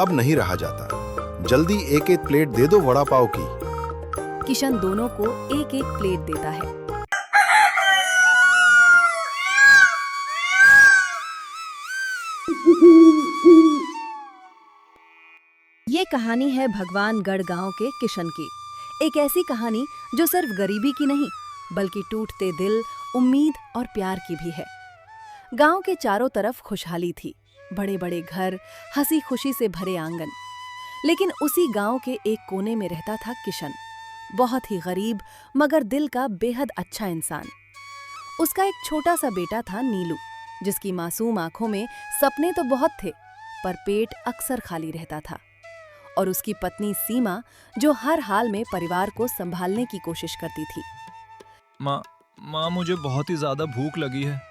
अब नहीं रहा जाता। जल्दी एक एक प्लेट दे दो वड़ा पाव की। किशन दोनों को एक एक प्लेट देता है। ये कहानी है भगवान गढ़ गांव के किशन की। एक ऐसी कहानी जो सिर्फ गरीबी की नहीं बल्कि टूटते दिल, उम्मीद और प्यार की भी है। गांव के चारों तरफ खुशहाली थी, बड़े बड़े घर, हंसी खुशी से भरे आंगन। लेकिन उसी गांव के एक कोने में रहता था किशन, बहुत ही गरीब मगर दिल का बेहद अच्छा इंसान। उसका एक छोटा सा बेटा था नीलू, जिसकी मासूम आंखों में सपने तो बहुत थे पर पेट अक्सर खाली रहता था। और उसकी पत्नी सीमा, जो हर हाल में परिवार को संभालने की कोशिश करती थी। माँ मुझे बहुत ही ज्यादा भूख लगी है,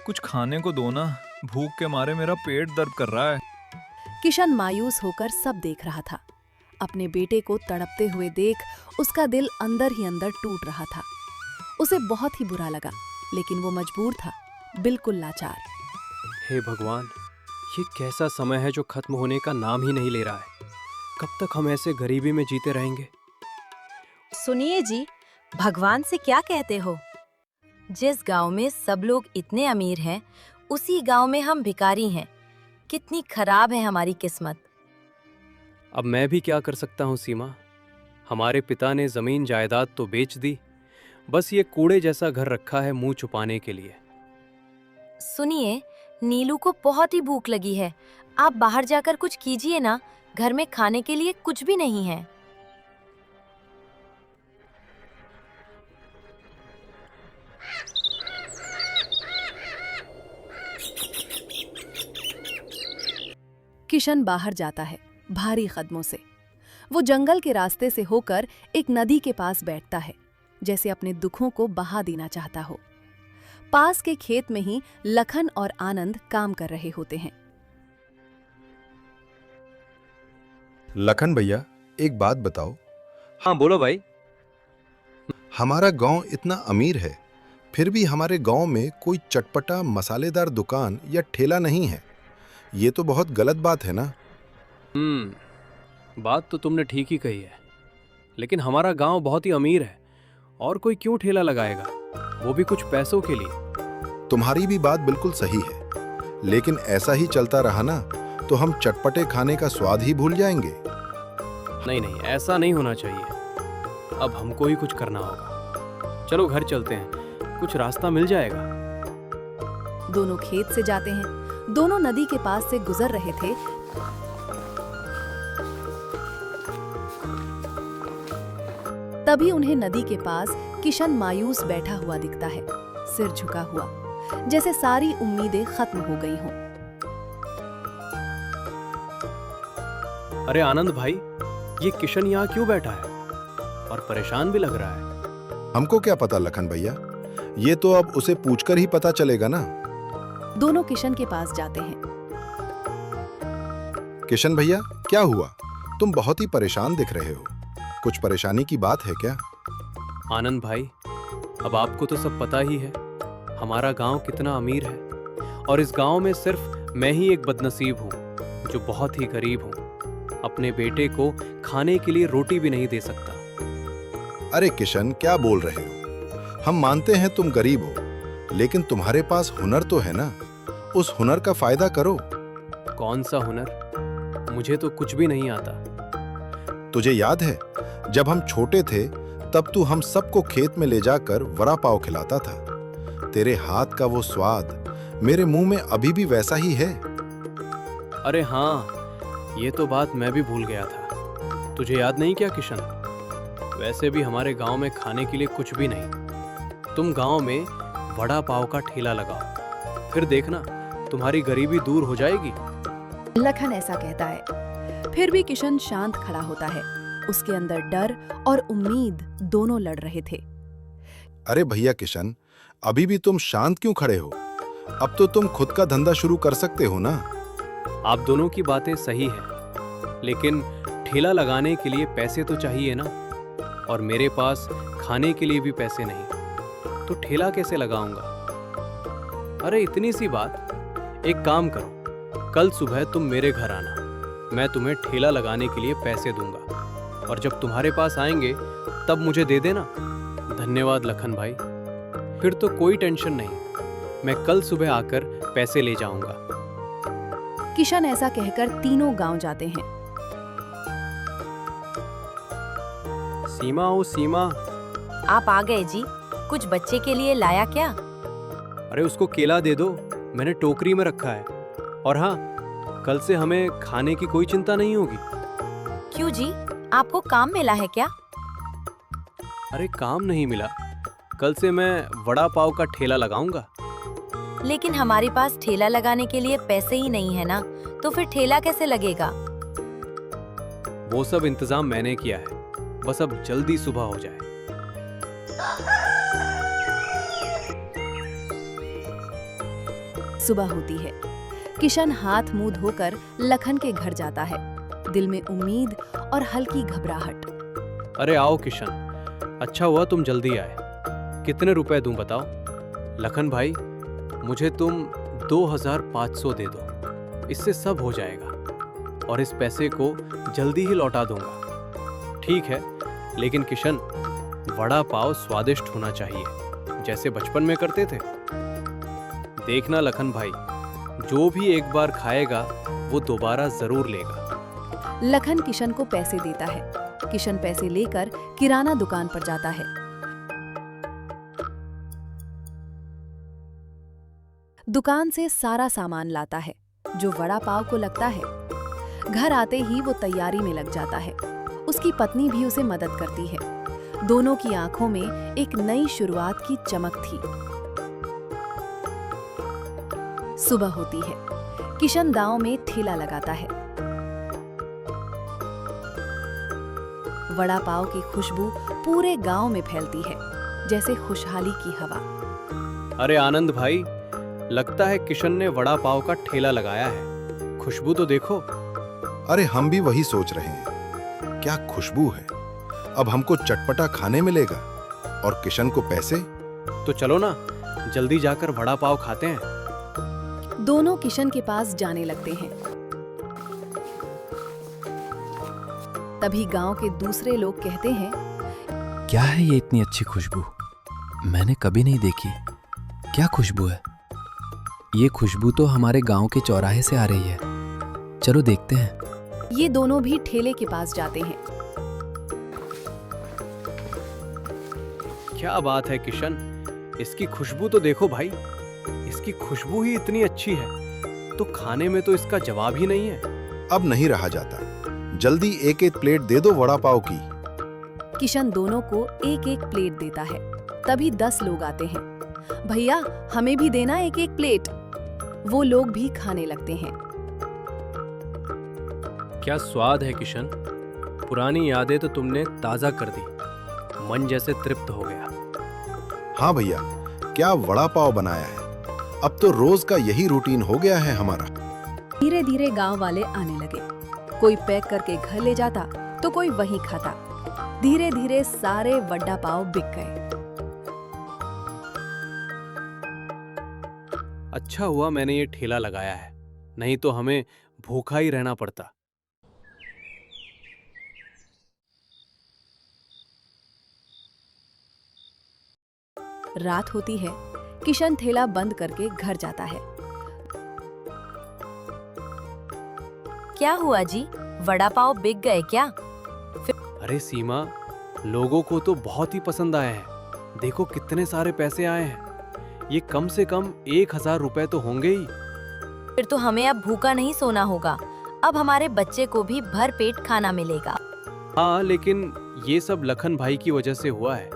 कुछ खाने को दो ना, भूख के मारे मेरा पेट दर्द कर रहा है। किशन मायूस होकर सब देख रहा था। अपने बेटे को तड़पते हुए देख उसका दिल अंदर ही अंदर टूट रहा था। उसे बहुत ही बुरा लगा, लेकिन वो मजबूर था, बिल्कुल लाचार। हे भगवान, ये कैसा समय है जो खत्म होने का नाम ही नहीं ले रहा है। कब तक हम ऐसे गरीबी में जीते रहेंगे? सुनिए जी, भगवान से क्या कहते हो? जिस गांव में सब लोग इतने अमीर हैं, उसी गांव में हम भिखारी हैं। कितनी खराब है हमारी किस्मत। अब मैं भी क्या कर सकता हूँ सीमा? हमारे पिता ने जमीन जायदाद तो बेच दी, बस ये कूड़े जैसा घर रखा है मुंह छुपाने के लिए। सुनिए, नीलू को बहुत ही भूख लगी है, आप बाहर जाकर कुछ कीजिए ना, घर में खाने के लिए कुछ भी नहीं है। किशन बाहर जाता है भारी कदमों से। वो जंगल के रास्ते से होकर एक नदी के पास बैठता है, जैसे अपने दुखों को बहा देना चाहता हो। पास के खेत में ही लखन और आनंद काम कर रहे होते हैं। लखन भैया, एक बात बताओ। हाँ बोलो भाई। हमारा गांव इतना अमीर है, फिर भी हमारे गांव में कोई चटपटा मसालेदार दुकान या ठेला नहीं है। ये तो बहुत गलत बात है ना? बात तो तुमने ठीक ही कही है, लेकिन हमारा गांव बहुत ही अमीर है और कोई क्यों ठेला लगाएगा, वो भी कुछ पैसों के लिए। तुम्हारी भी बात बिल्कुल सही है, लेकिन ऐसा ही चलता रहा ना तो हम चटपटे खाने का स्वाद ही भूल जाएंगे। नहीं, ऐसा नहीं होना चाहिए। अब हमको ही कुछ करना होगा। चलो घर चलते हैं, कुछ रास्ता मिल जाएगा। दोनों खेत से जाते हैं। दोनों नदी के पास से गुजर रहे थे। तभी उन्हें नदी के पास किशन मायूस बैठा हुआ दिखता है, सिर झुका हुआ, जैसे सारी उम्मीदें खत्म हो गई हों। अरे आनंद भाई, ये किशन यहाँ क्यों बैठा है और परेशान भी लग रहा है? हमको क्या पता लखन भैया, ये तो अब उसे पूछकर ही पता चलेगा ना। दोनों किशन के पास जाते हैं। किशन भैया, क्या हुआ? तुम बहुत ही परेशान दिख रहे हो, कुछ परेशानी की बात है क्या? आनंद भाई, अब आपको तो सब पता ही है हमारा गांव कितना अमीर है, और इस गांव में सिर्फ मैं ही एक बदनसीब हूँ जो बहुत ही गरीब हूँ। अपने बेटे को खाने के लिए रोटी भी नहीं दे सकता। अरे किशन, क्या बोल रहे हो? हम मानते हैं तुम गरीब हो, लेकिन तुम्हारे पास हुनर तो है ना, उस हुनर का फायदा करो। कौन सा हुनर? मुझे तो कुछ भी नहीं आता। तुझे याद है जब हम छोटे थे तब तू हम सबको खेत में ले जाकर वड़ा पाव खिलाता था। तेरे हाथ का वो स्वाद मेरे मुंह में अभी भी वैसा ही है। अरे हाँ, ये तो बात मैं भी भूल गया था। तुझे याद नहीं क्या किशन? वैसे भी हमारे गांव में खाने के लिए कुछ भी नहीं। तुम गांव में वड़ा पाव का ठेला लगाओ, फिर देखना तुम्हारी गरीबी दूर हो जाएगी। लखन ऐसा कहता है। फिर भी किशन शांत खड़ा होता है। उसके अंदर डर और उम्मीद दोनों लड़ रहे थे। अरे भैया किशन, अभी भी तुम शांत क्यों खड़े हो? अब तो तुम खुद का धंधा शुरू कर सकते हो ना। आप दोनों की बातें सही है, लेकिन ठेला लगाने के लिए पैसे तो चाहिए ना, और मेरे पास खाने के लिए भी पैसे नहीं, तो ठेला कैसे लगाऊंगा? अरे इतनी सी बात, एक काम करो, कल सुबह तुम मेरे घर आना, मैं तुम्हें ठेला लगाने के लिए पैसे दूंगा, और जब तुम्हारे पास आएंगे तब मुझे दे देना। धन्यवाद लखन भाई। फिर तो कोई टेंशन नहीं, मैं कल सुबह आकर पैसे ले जाऊंगा। किशन ऐसा कहकर तीनों गांव जाते हैं। सीमा, ओ सीमा, आप आ गए जी। कुछ बच्चे के लिए लाया क्या? अरे उसको केला दे दो, मैंने टोकरी में रखा है। और हाँ, कल से हमें खाने की कोई चिंता नहीं होगी। क्यों जी, आपको काम मिला है क्या? अरे काम नहीं मिला, कल से मैं वड़ा पाव का ठेला लगाऊंगा। लेकिन हमारे पास ठेला लगाने के लिए पैसे ही नहीं है ना, तो फिर ठेला कैसे लगेगा? वो सब इंतजाम मैंने किया है, बस अब जल्दी सुबह हो जाए। सुबह होती है। किशन हाथ मुंह धोकर लखन के घर जाता है, दिल में उम्मीद और हल्की घबराहट। अरे आओ किशन, अच्छा हुआ तुम जल्दी आए। कितने रुपए दूं बताओ? लखन भाई, मुझे तुम 2500 दे दो, इससे सब हो जाएगा, और इस पैसे को जल्दी ही लौटा दूंगा। ठीक है, लेकिन किशन, वड़ा पाव स्वादिष्ट होना चाहिए, जैसे बचपन में करते थे। देखना लखन भाई, जो भी एक बार खाएगा वो दोबारा जरूर लेगा। लखन किशन को पैसे देता है। किशन पैसे लेकर किराना दुकान पर जाता है। दुकान से सारा सामान लाता है जो वड़ा पाव को लगता है। घर आते ही वो तैयारी में लग जाता है। उसकी पत्नी भी उसे मदद करती है। दोनों की आंखों में एक नई शुरुआत की चमक थी। सुबह होती है। किशन गांव में ठेला लगाता है। वड़ा पाव की खुशबू पूरे गांव में फैलती है, जैसे खुशहाली की हवा। अरे आनंद भाई, लगता है किशन ने वड़ा पाव का ठेला लगाया है। खुशबू तो देखो। अरे हम भी वही सोच रहे हैं, क्या खुशबू है। अब हमको चटपटा खाने मिलेगा और किशन को पैसे। तो चलो ना, जल्दी जाकर वड़ा पाव खाते हैं। दोनों किशन के पास जाने लगते हैं। तभी गांव के दूसरे लोग कहते हैं, क्या है ये इतनी अच्छी खुशबू? मैंने कभी नहीं देखी। क्या खुशबू है? ये खुशबू तो हमारे गांव के चौराहे से आ रही है। चलो देखते हैं। ये दोनों भी ठेले के पास जाते हैं। क्या बात है किशन, इसकी खुशबू तो देखो भाई। इसकी खुशबू ही इतनी अच्छी है, तो खाने में तो इसका जवाब ही नहीं है। अब नहीं रहा जाता, जल्दी एक एक प्लेट दे दो वड़ा पाव की। किशन दोनों को एक एक प्लेट देता है। तभी 10 लोग आते हैं। भैया, हमें भी देना एक एक प्लेट। वो लोग भी खाने लगते हैं। क्या स्वाद है किशन, पुरानी यादें तो तुमने ताजा कर दी। मन जैसे तृप्त हो गया। हाँ भैया, क्या वड़ा पाव बनाया है। अब तो रोज का यही रूटीन हो गया है हमारा। धीरे धीरे गांव वाले आने लगे। कोई पैक करके घर ले जाता तो कोई वहीं खाता। धीरे धीरे सारे वड़ा पाव बिक गए। अच्छा हुआ मैंने ये ठेला लगाया है, नहीं तो हमें भूखा ही रहना पड़ता। रात होती है। किशन ठेला बंद करके घर जाता है। क्या हुआ जी, वड़ा पाव बिक गए क्या? अरे सीमा, लोगों को तो बहुत ही पसंद आया है। देखो कितने सारे पैसे आए हैं। ये कम से कम 1000 रुपए तो होंगे ही। फिर तो हमें अब भूखा नहीं सोना होगा। अब हमारे बच्चे को भी भर पेट खाना मिलेगा। हाँ, लेकिन ये सब लखन भाई की वजह से हुआ है।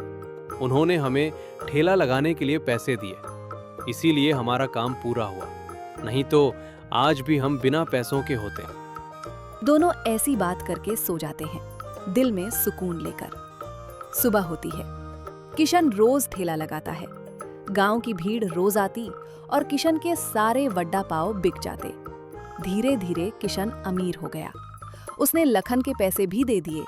उन्होंने हमें ठेला लगाने के लिए पैसे दिए, इसीलिए हमारा काम पूरा हुआ। नहीं तो आज भी हम बिना पैसों के होते। दोनों ऐसी बात करके सो जाते हैं, दिल में सुकून लेकर। सुबह होती है। किशन रोज ठेला लगाता है। गांव की भीड़ रोज आती और किशन के सारे वड़ा पाव बिक जाते। धीरे धीरे किशन अमीर हो गया। उसने लखन के पैसे भी दे दिए